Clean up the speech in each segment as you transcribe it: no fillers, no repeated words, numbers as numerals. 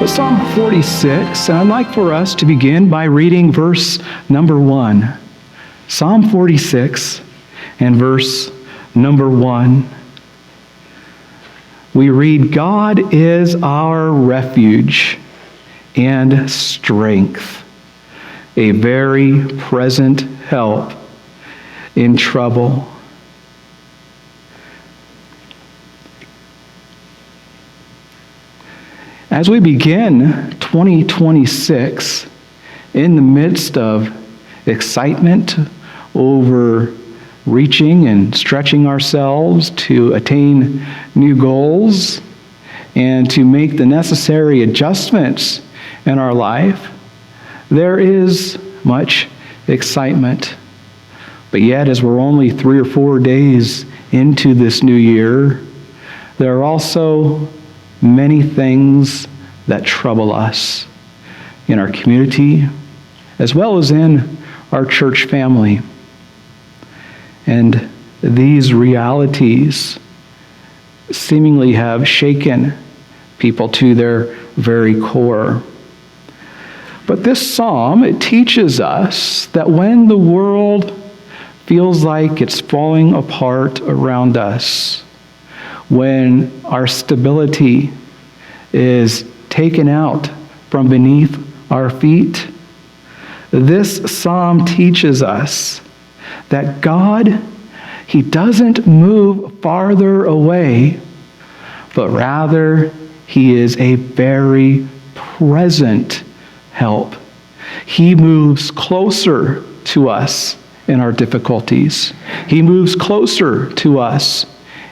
Psalm 46, and I'd like for us to begin by reading verse number 1. Psalm 46 and verse number 1. We read, God is our refuge and strength, a very present help in trouble. As we begin 2026 in the midst of excitement over reaching and stretching ourselves to attain new goals and to make the necessary adjustments in our life, there is much excitement. But yet, as we're only 3 or 4 days into this new year, there are also many things that trouble us in our community as well as in our church family. And these realities seemingly have shaken people to their very core. But this psalm, it teaches us that when the world feels like it's falling apart around us, when our stability is taken out from beneath our feet, this psalm teaches us that God, He doesn't move farther away, but rather He is a very present help. He moves closer to us in our difficulties. He moves closer to us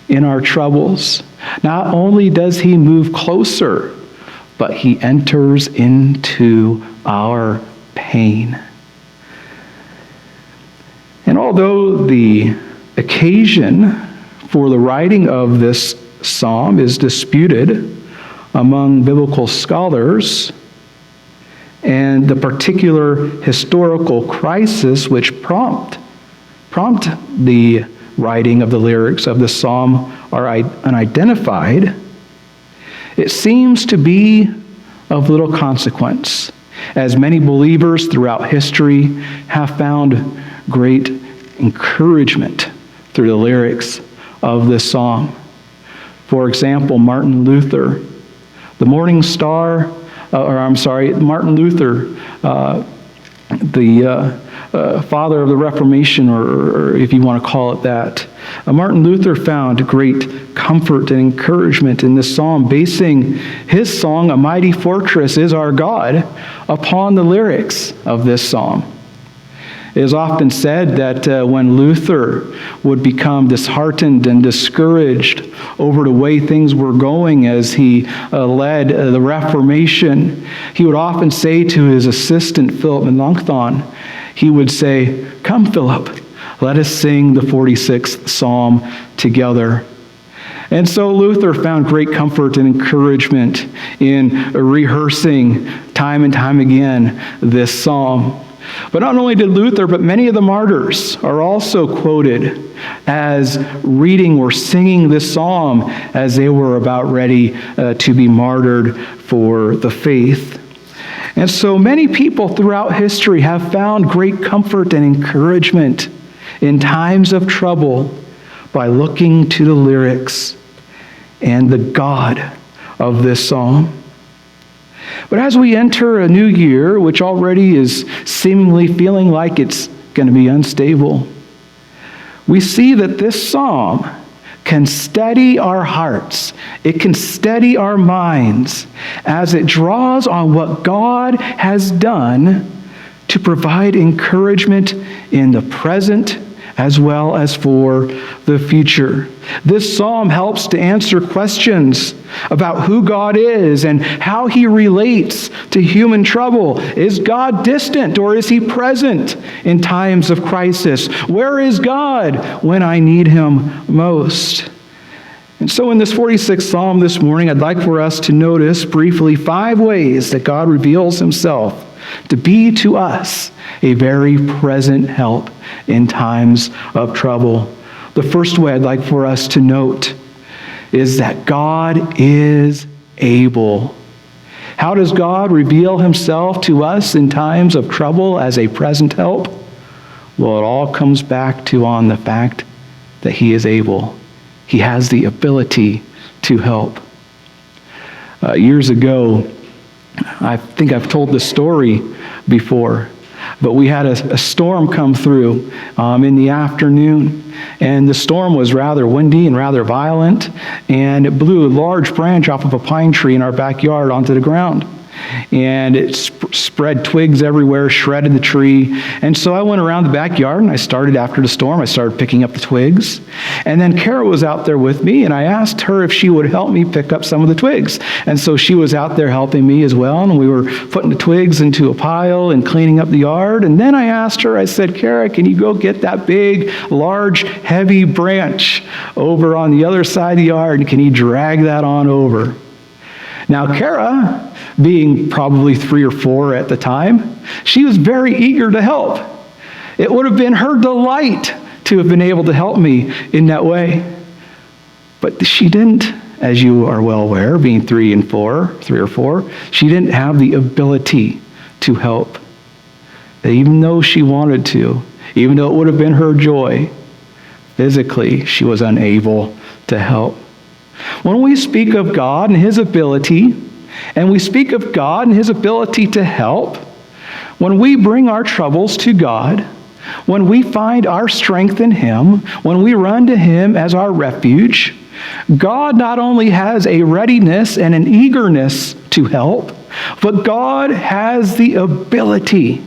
in our troubles. Not only does He move closer, but He enters into our pain. And although the occasion for the writing of this psalm is disputed among biblical scholars, and the particular historical crisis which prompt the writing of the lyrics of the psalm are unidentified, it seems to be of little consequence, as many believers throughout history have found great encouragement through the lyrics of this song. For example, Martin Luther, Martin Luther, the father of the Reformation, or if you want to call it that. Martin Luther found great comfort and encouragement in this psalm, basing his song, "A Mighty Fortress is Our God," upon the lyrics of this psalm. It is often said that when Luther would become disheartened and discouraged over the way things were going as he led the Reformation, he would often say to his assistant, Philip Melanchthon, he would say, "Come, Philip, let us sing the 46th Psalm together." And so Luther found great comfort and encouragement in rehearsing time and time again this psalm. But not only did Luther, but many of the martyrs are also quoted as reading or singing this psalm as they were about ready to be martyred for the faith. And so many people throughout history have found great comfort and encouragement in times of trouble by looking to the lyrics and the God of this psalm. But as we enter a new year, which already is seemingly feeling like it's going to be unstable, we see that this psalm can steady our hearts. It can steady our minds as it draws on what God has done to provide encouragement in the present as well as for the future. This psalm helps to answer questions about who God is and how He relates to human trouble. Is God distant or is He present in times of crisis? Where is God when I need Him most? And so in this 46th Psalm this morning, I'd like for us to notice briefly 5 ways that God reveals Himself to be to us a very present help in times of trouble. The first way I'd like for us to note is that God is able. How does God reveal himself to us in times of trouble as a present help? Well, it all comes back to on the fact that he is able. He has the ability to help. Years ago, I think I've told this story before, but we had a storm come through in the afternoon, and the storm was rather windy and rather violent, and it blew a large branch off of a pine tree in our backyard onto the ground. And it spread twigs everywhere, shredded the tree. And so I went around the backyard, and I started after the storm. I started picking up the twigs. And then Kara was out there with me, and I asked her if she would help me pick up some of the twigs. And so she was out there helping me as well, and we were putting the twigs into a pile and cleaning up the yard. And then I asked her, I said, Kara, can you go get that big, large, heavy branch over on the other side of the yard, and can you drag that on over? Now, Kara, being probably 3 or 4 at the time, she was very eager to help. It would have been her delight to have been able to help me in that way. But she didn't, as you are well aware, being 3 or 4, she didn't have the ability to help. Even though she wanted to, even though it would have been her joy, physically she was unable to help. When we speak of God and his ability, and we speak of God and his ability to help, when we bring our troubles to God, when we find our strength in him, when we run to him as our refuge, God not only has a readiness and an eagerness to help, but God has the ability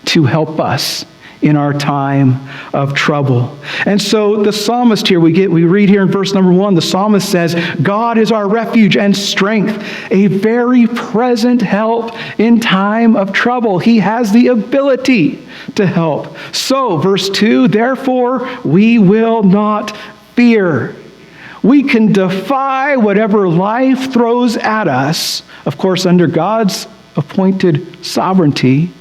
to help us in our time of trouble. And so the psalmist here, we read here in verse number 1, the psalmist says, God is our refuge and strength, a very present help in time of trouble. He has the ability to help. So, verse 2, therefore we will not fear. We can defy whatever life throws at us, of course, under God's appointed sovereignty.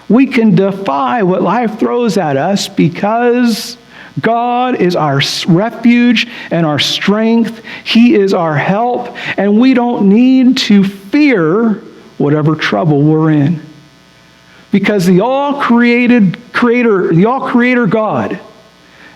We can defy what life throws at us because God is our refuge and our strength. He is our help, and we don't need to fear whatever trouble we're in. Because the all-creator God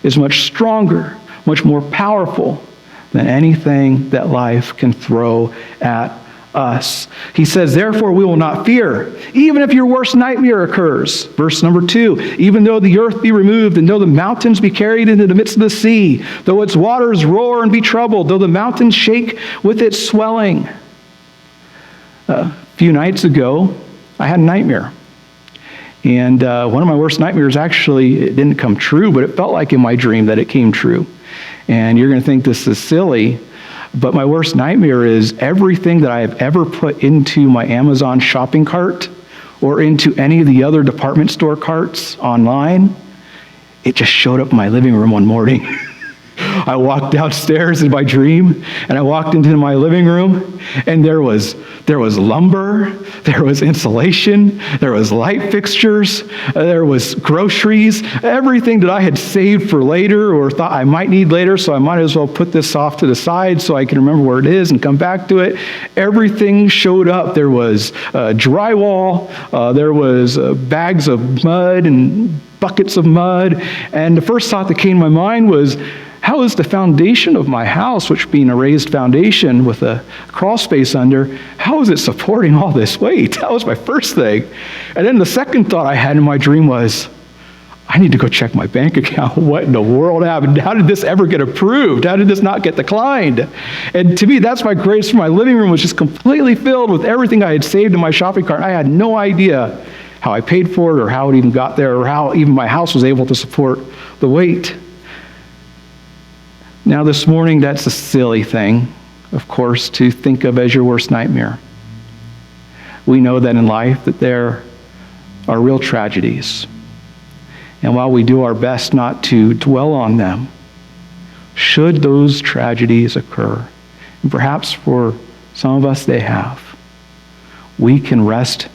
is much stronger, much more powerful than anything that life can throw at us. He says, therefore we will not fear, even if your worst nightmare occurs. Verse number 2, even though the earth be removed, and though the mountains be carried into the midst of the sea, though its waters roar and be troubled, though the mountains shake with its swelling. A few nights ago, I had a nightmare. And one of my worst nightmares, actually, it didn't come true, but it felt like in my dream that it came true. And you're going to think this is silly, but my worst nightmare is everything that I have ever put into my Amazon shopping cart or into any of the other department store carts online, it just showed up in my living room one morning. I walked downstairs in my dream, and I walked into my living room, and there was lumber, there was insulation, there was light fixtures, there was groceries, everything that I had saved for later or thought I might need later, so I might as well put this off to the side so I can remember where it is and come back to it. Everything showed up. There was drywall, there was bags of mud and buckets of mud, and the first thought that came to my mind was, how is the foundation of my house, which being a raised foundation with a crawl space under, how is it supporting all this weight? That was my first thing. And then the second thought I had in my dream was, I need to go check my bank account. What in the world happened? How did this ever get approved? How did this not get declined? And to me, that's my greatest fear. My living room was just completely filled with everything I had saved in my shopping cart. I had no idea how I paid for it or how it even got there or how even my house was able to support the weight. Now this morning, that's a silly thing, of course, to think of as your worst nightmare. We know that in life that there are real tragedies. And while we do our best not to dwell on them, should those tragedies occur, and perhaps for some of us they have, we can rest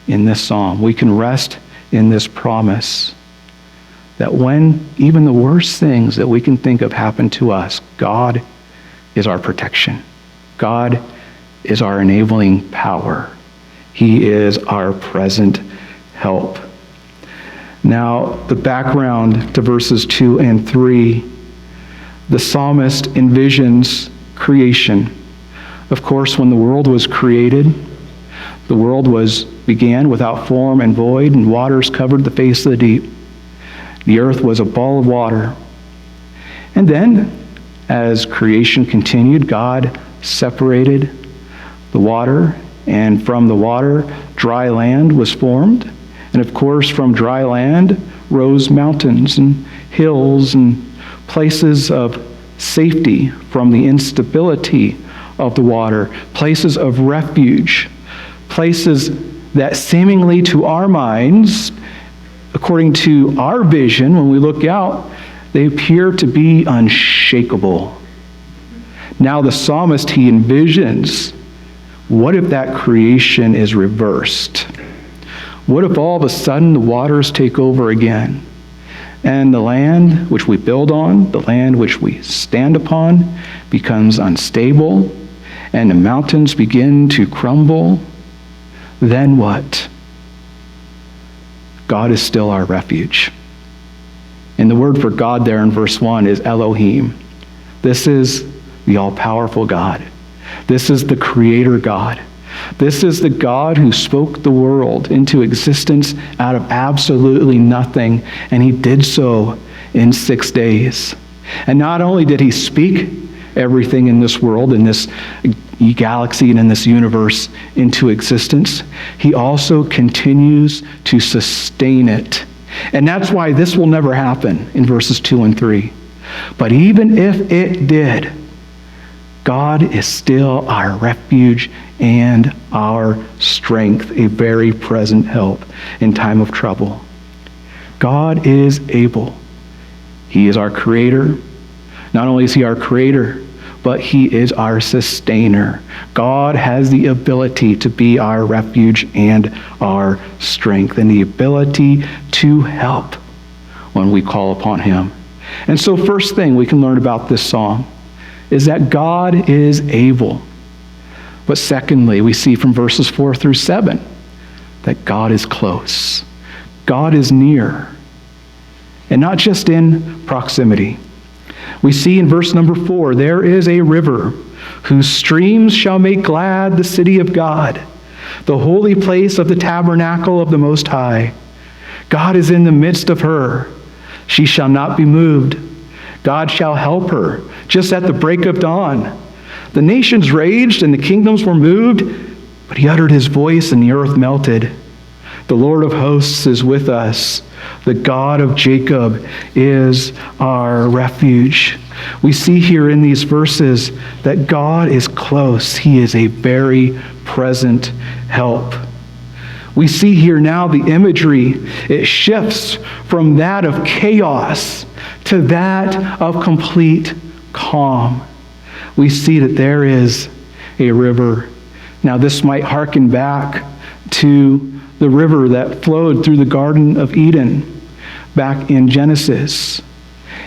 in this psalm. We can rest in this promise that when even the worst things that we can think of happen to us, God is our protection. God is our enabling power. He is our present help. Now, the background to verses 2 and 3, the psalmist envisions creation. Of course, when the world was created, the world began without form and void, and waters covered the face of the deep. The earth was a ball of water. And then, as creation continued, God separated the water, and from the water, dry land was formed. And of course, from dry land rose mountains and hills and places of safety from the instability of the water, places of refuge, places that seemingly to our minds, according to our vision, when we look out, they appear to be unshakable. Now the psalmist, he envisions, what if that creation is reversed? What if all of a sudden the waters take over again? And the land which we build on, the land which we stand upon, becomes unstable, and the mountains begin to crumble. Then what? God is still our refuge. And the word for God there in verse 1 is Elohim. This is the all-powerful God. This is the Creator God. This is the God who spoke the world into existence out of absolutely nothing, and he did so in 6 days. And not only did he speak everything in this world, in this galaxy and in this universe into existence, he also continues to sustain it. And that's why this will never happen in verses 2 and 3. But even if it did, God is still our refuge and our strength, a very present help in time of trouble. God is able. He is our creator. Not only is he our creator, but he is our sustainer. God has the ability to be our refuge and our strength, and the ability to help when we call upon him. And so first thing we can learn about this song is that God is able. But secondly, we see from verses 4 through 7 that God is close. God is near. And not just in proximity. We see in verse number 4, there is a river whose streams shall make glad the city of God, the holy place of the tabernacle of the Most High. God is in the midst of her. She shall not be moved. God shall help her just at the break of dawn. The nations raged and the kingdoms were moved, but he uttered his voice and the earth melted. The Lord of hosts is with us. The God of Jacob is our refuge. We see here in these verses that God is close. He is a very present help. We see here now the imagery. It shifts from that of chaos to that of complete calm. We see that there is a river. Now this might hearken back to the river that flowed through the Garden of Eden back in Genesis.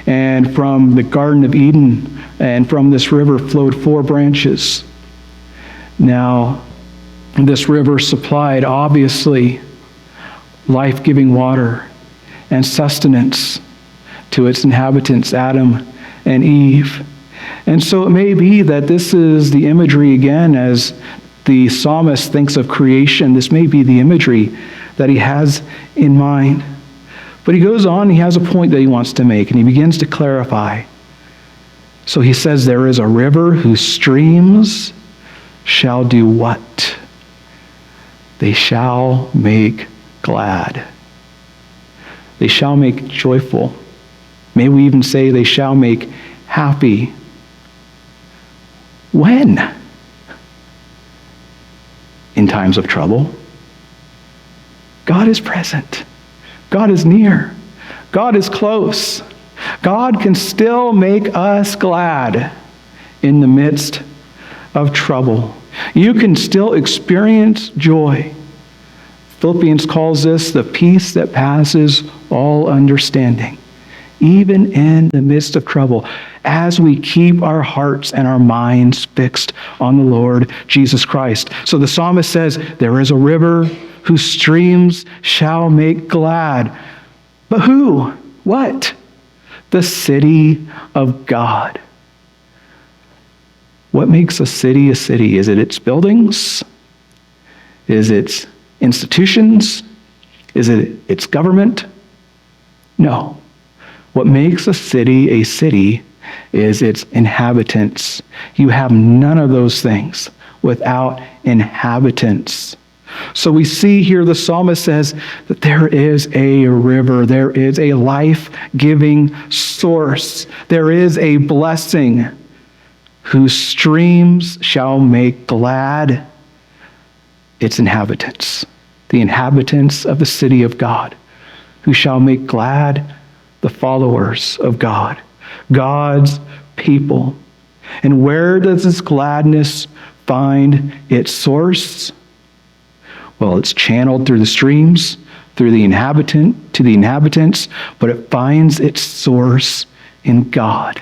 And from the Garden of Eden and from this river flowed 4 branches. Now, this river supplied, obviously, life-giving water and sustenance to its inhabitants, Adam and Eve. And so it may be that this is the imagery again as the psalmist thinks of creation. This may be the imagery that he has in mind. But he goes on, he has a point that he wants to make, and he begins to clarify. So he says, there is a river whose streams shall do what? They shall make glad. They shall make joyful. May we even say they shall make happy. When? In times of trouble. God is present. God is near. God is close. God can still make us glad in the midst of trouble. You can still experience joy. Philippians calls this the peace that passes all understanding even in the midst of trouble, as we keep our hearts and our minds fixed on the Lord Jesus Christ. So the psalmist says, there is a river whose streams shall make glad. But who? What? The city of God. What makes a city a city? Is it its buildings? Is it institutions? Is it its government? No. What makes a city is its inhabitants. You have none of those things without inhabitants. So we see here the psalmist says that there is a river, there is a life-giving source, there is a blessing whose streams shall make glad its inhabitants, the inhabitants of the city of God, who shall make glad the followers of God, God's people. And where does this gladness find its source? Well, it's channeled through the streams, through the inhabitants, but it finds its source in God.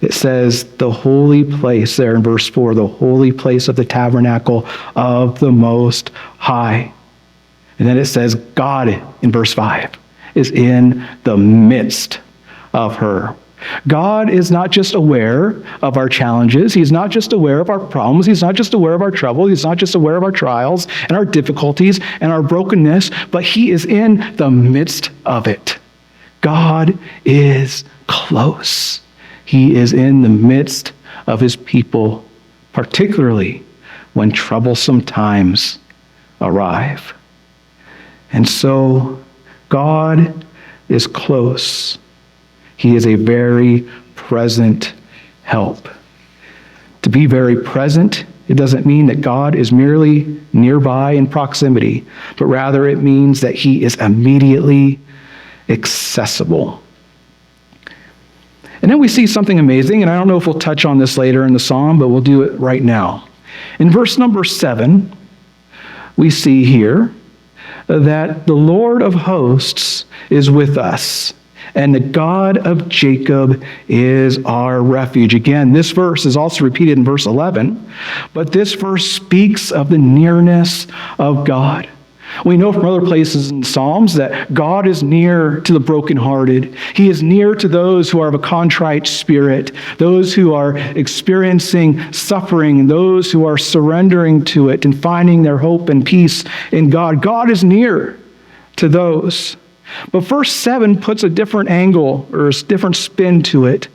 It says the holy place there in verse 4, the holy place of the tabernacle of the Most High. And then it says God in verse 5 is in the midst of her. God is not just aware of our challenges. He's not just aware of our problems. He's not just aware of our trouble. He's not just aware of our trials and our difficulties and our brokenness, but he is in the midst of it. God is close. He is in the midst of his people, particularly when troublesome times arrive. And so God is close. He is a very present help. To be very present, it doesn't mean that God is merely nearby in proximity, but rather it means that he is immediately accessible. And then we see something amazing, and I don't know if we'll touch on this later in the psalm, but we'll do it right now. In verse number 7, we see here that the Lord of hosts is with us, and the God of Jacob is our refuge. Again, this verse is also repeated in verse 11, but this verse speaks of the nearness of God. We know from other places in Psalms that God is near to the brokenhearted. He is near to those who are of a contrite spirit, those who are experiencing suffering, those who are surrendering to it and finding their hope and peace in God. God is near to those. But verse 7 puts a different angle or a different spin to it.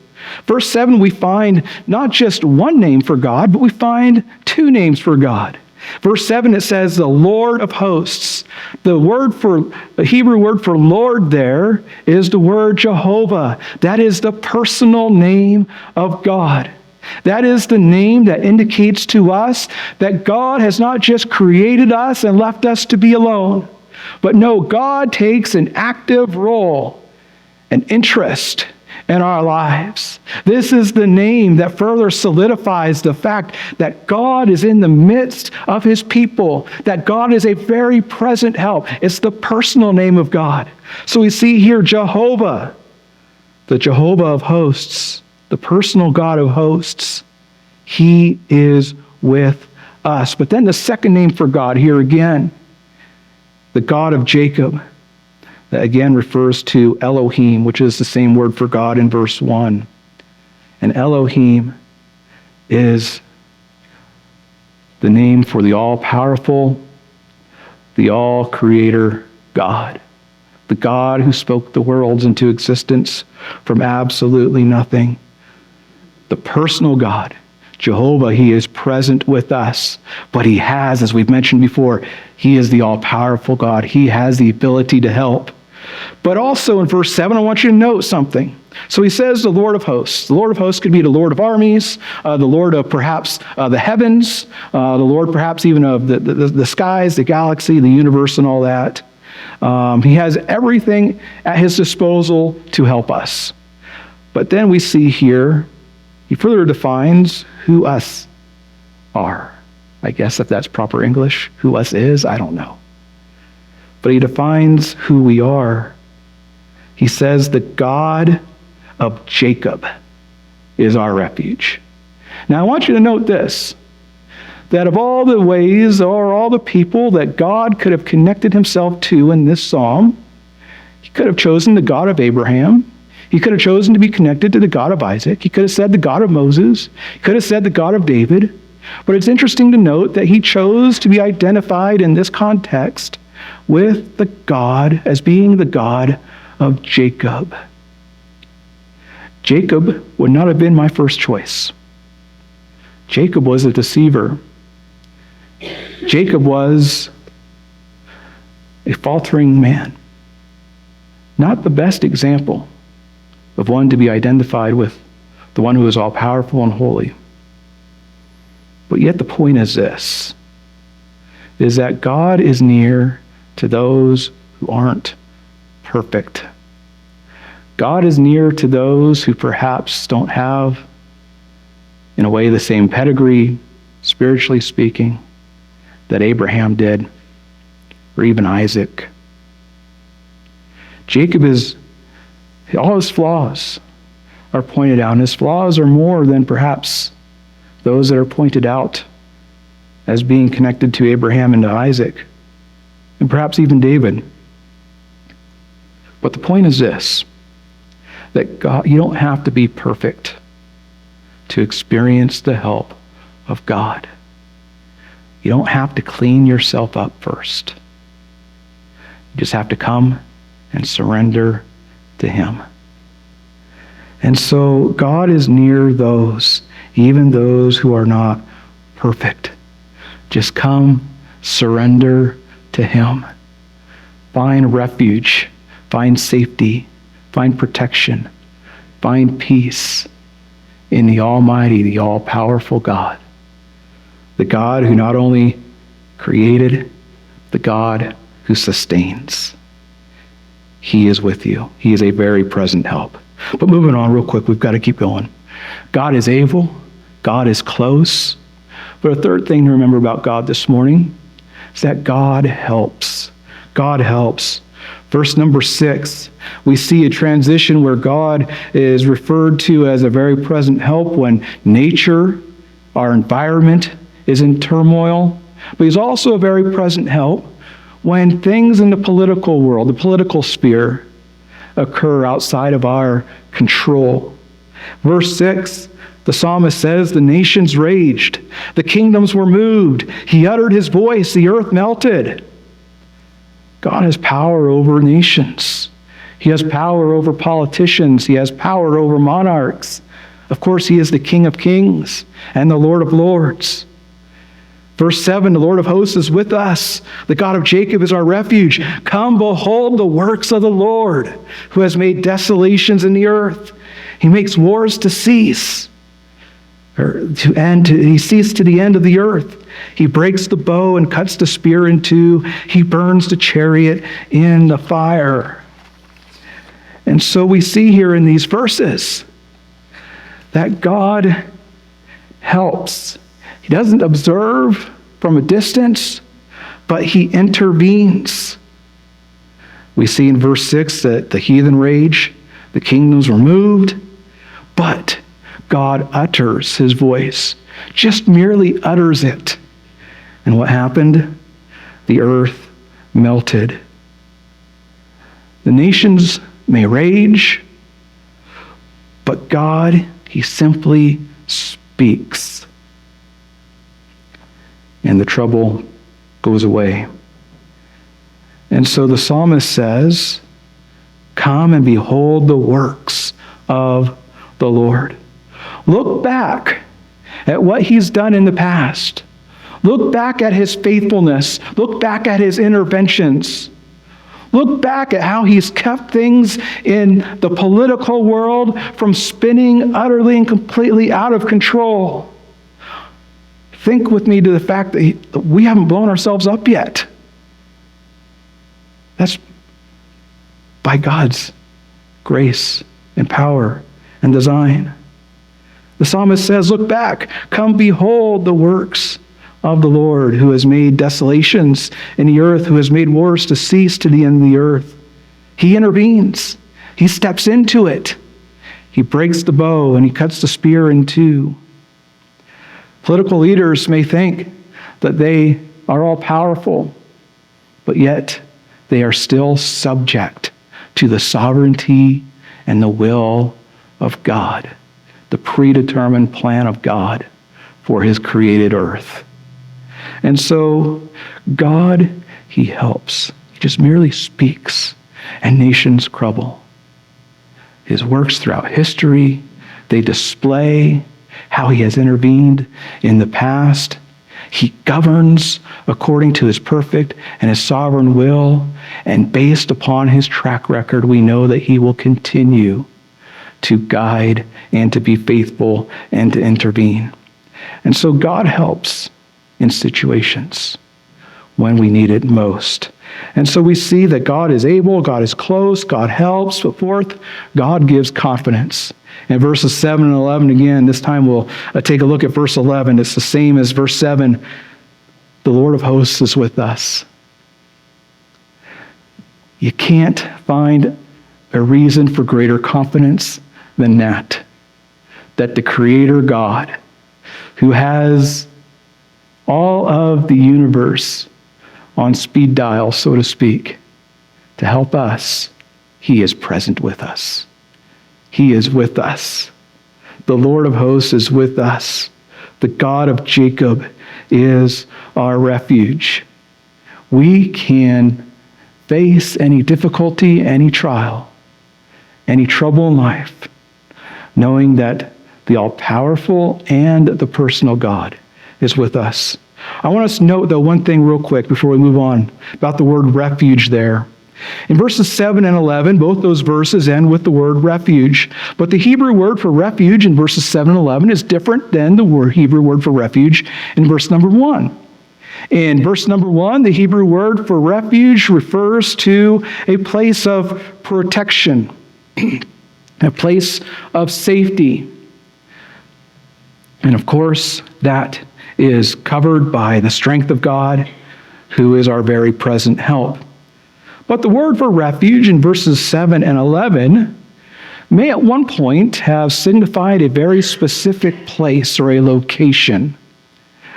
Verse 7, we find not just one name for God, but we find two names for God. Verse 7, it says, the Lord of hosts. The Hebrew word for Lord there is the word Jehovah. That is the personal name of God. That is the name that indicates to us that God has not just created us and left us to be alone, but no, God takes an active role and interest in our lives. This is the name that further solidifies the fact that God is in the midst of his people, that God is a very present help. It's the personal name of God. So we see here Jehovah, the Jehovah of hosts, the personal God of hosts. He is with us. But then the second name for God here again, the God of Jacob, that again refers to Elohim, which is the same word for God in verse 1. And Elohim is the name for the all-powerful, the all-creator God. The God who spoke the worlds into existence from absolutely nothing. The personal God, Jehovah, he is present with us, but he has, as we've mentioned before, he is the all-powerful God. He has the ability to help. But also in verse 7, I want you to note something. So he says the Lord of hosts. The Lord of hosts could be the Lord of armies, the Lord of perhaps the heavens, the Lord perhaps even of the skies, the galaxy, the universe, and all that. He has everything at his disposal to help us. But then we see here, he further defines who us are. I guess if that's proper English, who us is, I don't know. But he defines who we are. He says, the God of Jacob is our refuge. Now I want you to note this, that of all the ways or all the people that God could have connected himself to in this psalm, he could have chosen the God of Abraham. He could have chosen to be connected to the God of Isaac. He could have said the God of Moses. He could have said the God of David. But it's interesting to note that he chose to be identified in this context with the God as being the God of Jacob. Jacob would not have been my first choice. Jacob was a deceiver. Jacob was a faltering man. Not the best example of one to be identified with the one who is all-powerful and holy. But yet the point is this, is that God is near to those who aren't perfect. God is near to those who perhaps don't have, in a way, the same pedigree, spiritually speaking, that Abraham did, or even Isaac. Jacob all his flaws are pointed out, and his flaws are more than perhaps those that are pointed out as being connected to Abraham and to Isaac, and perhaps even David. But the point is this, that God, you don't have to be perfect to experience the help of God. You don't have to clean yourself up first. You just have to come and surrender to him. And so God is near those, even those who are not perfect. Just come, surrender to him. Find refuge, find safety, find protection, find peace in the Almighty, the all-powerful God. The God who not only created, the God who sustains. He is with you. He is a very present help. But moving on real quick, we've got to keep going. God is able. God is close. But a third thing to remember about God this morning is that God helps. God helps. Verse number 6, we see a transition where God is referred to as a very present help when nature, our environment, is in turmoil. But he's also a very present help when things in the political world, the political sphere, occur outside of our control. Verse 6, the psalmist says, the nations raged, the kingdoms were moved, he uttered his voice, the earth melted. God has power over nations. He has power over politicians. He has power over monarchs. Of course, he is the King of kings and the Lord of lords. Verse 7, the Lord of hosts is with us. The God of Jacob is our refuge. Come, behold the works of the Lord, who has made desolations in the earth. He makes wars to cease, or to end. He ceased to the end of the earth. He breaks the bow and cuts the spear in two. He burns the chariot in the fire. And so we see here in these verses that God helps. He doesn't observe from a distance, but he intervenes. We see in verse 6 that the heathen rage, the kingdoms were moved, but God utters his voice, just merely utters it. And what happened? The earth melted. The nations may rage, but God, he simply speaks. And the trouble goes away. And so the psalmist says, come and behold the works of the Lord. Look back at what he's done in the past. Look back at his faithfulness. Look back at his interventions. Look back at how he's kept things in the political world from spinning utterly and completely out of control. Think with me to the fact that we haven't blown ourselves up yet. That's by God's grace and power and design. The psalmist says, look back, come behold the works of the Lord, who has made desolations in the earth, who has made wars to cease to the end of the earth. He intervenes. He steps into it. He breaks the bow and he cuts the spear in two. Political leaders may think that they are all powerful, but yet they are still subject to the sovereignty and the will of God, the predetermined plan of God for his created earth. And so God, he helps. He just merely speaks and nations crumble. His works throughout history, they display how he has intervened in the past. He governs according to his perfect and his sovereign will, and based upon his track record, we know that he will continue to guide and to be faithful and to intervene. And so God helps in situations when we need it most. And so we see that God is able, God is close, God helps, but fourth, God gives confidence. In verses 7 and 11, again, this time we'll take a look at verse 11. It's the same as verse 7. The Lord of hosts is with us. You can't find a reason for greater confidence than that the Creator God, who has all of the universe on speed dial, so to speak, to help us, he is present with us. He is with us. The Lord of hosts is with us. The God of Jacob is our refuge. We can face any difficulty, any trial, any trouble in life, knowing that the all-powerful and the personal God is with us. I want us to note, though, one thing real quick before we move on about the word refuge there. In verses 7 and 11, both those verses end with the word refuge. But the Hebrew word for refuge in verses 7 and 11 is different than the Hebrew word for refuge in verse number 1. In verse number 1, the Hebrew word for refuge refers to a place of protection, a place of safety. And of course, that is covered by the strength of God, who is our very present help. But the word for refuge in verses 7 and 11 may at one point have signified a very specific place or a location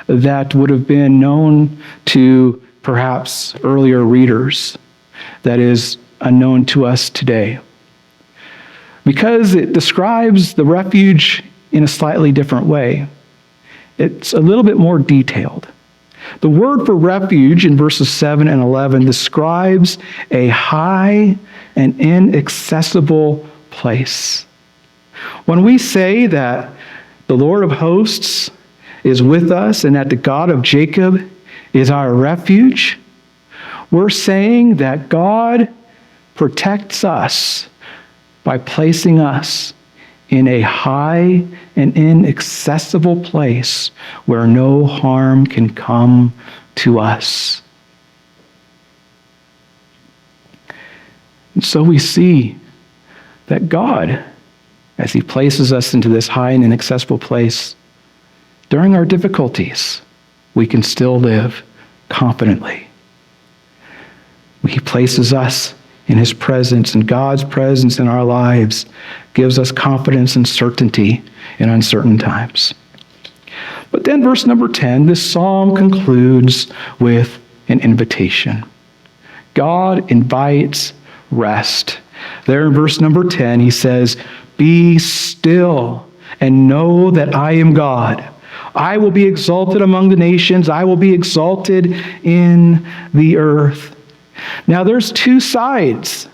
that would have been known to perhaps earlier readers, that is unknown to us today, because it describes the refuge in a slightly different way. It's a little bit more detailed. The word for refuge in verses 7 and 11 describes a high and inaccessible place. When we say that the Lord of hosts is with us and that the God of Jacob is our refuge, we're saying that God protects us by placing us in a high and inaccessible place where no harm can come to us. And so we see that God, as he places us into this high and inaccessible place, during our difficulties, we can still live confidently. He places us in his presence, and God's presence in our lives gives us confidence and certainty in uncertain times. But then verse number 10, this psalm concludes with an invitation. God invites rest. There in verse number 10, he says, "Be still and know that I am God. I will be exalted among the nations. I will be exalted in the earth." Now, there's two sides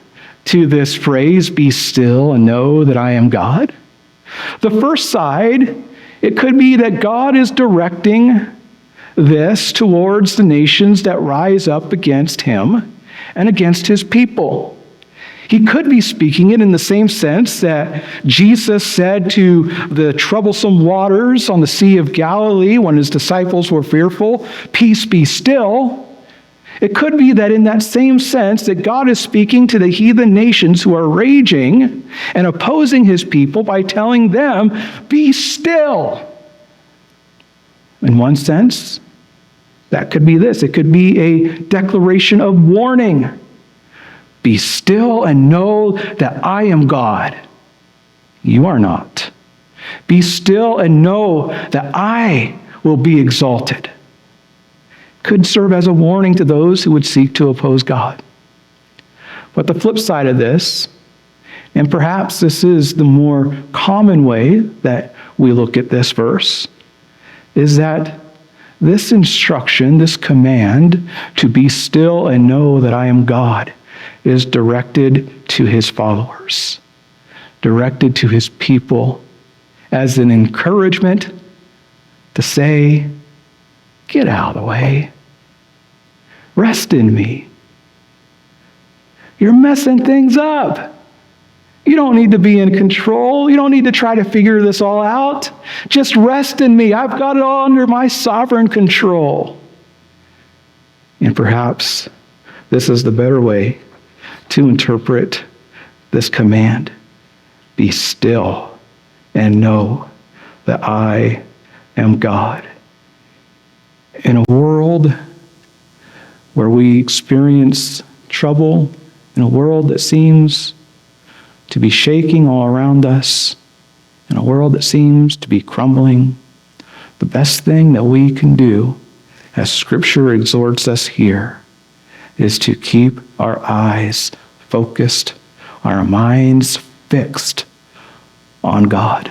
to this phrase, "be still and know that I am God." The first side, it could be that God is directing this towards the nations that rise up against him and against his people. He could be speaking it in the same sense that Jesus said to the troublesome waters on the Sea of Galilee when his disciples were fearful, "Peace, be still." It could be that in that same sense that God is speaking to the heathen nations who are raging and opposing his people by telling them, "Be still." In one sense, that could be this. It could be a declaration of warning. Be still and know that I am God. You are not. Be still and know that I will be exalted. Could serve as a warning to those who would seek to oppose God. But the flip side of this, and perhaps this is the more common way that we look at this verse, is that this instruction, this command to be still and know that I am God, is directed to his followers, directed to his people as an encouragement to say, get out of the way. Rest in me. You're messing things up. You don't need to be in control. You don't need to try to figure this all out. Just rest in me. I've got it all under my sovereign control. And perhaps this is the better way to interpret this command. Be still and know that I am God. In a world where we experience trouble, in a world that seems to be shaking all around us, in a world that seems to be crumbling, the best thing that we can do, as Scripture exhorts us here, is to keep our eyes focused, our minds fixed on God,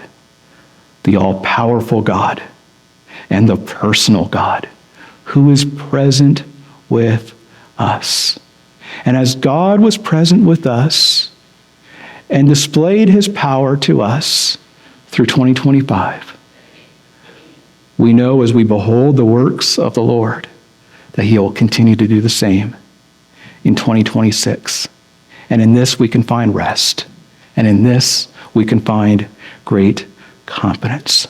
the all-powerful God, and the personal God, who is present with us. And as God was present with us, and displayed his power to us through 2025. We know as we behold the works of the Lord that he will continue to do the same in 2026. And in this we can find rest. And in this we can find great confidence.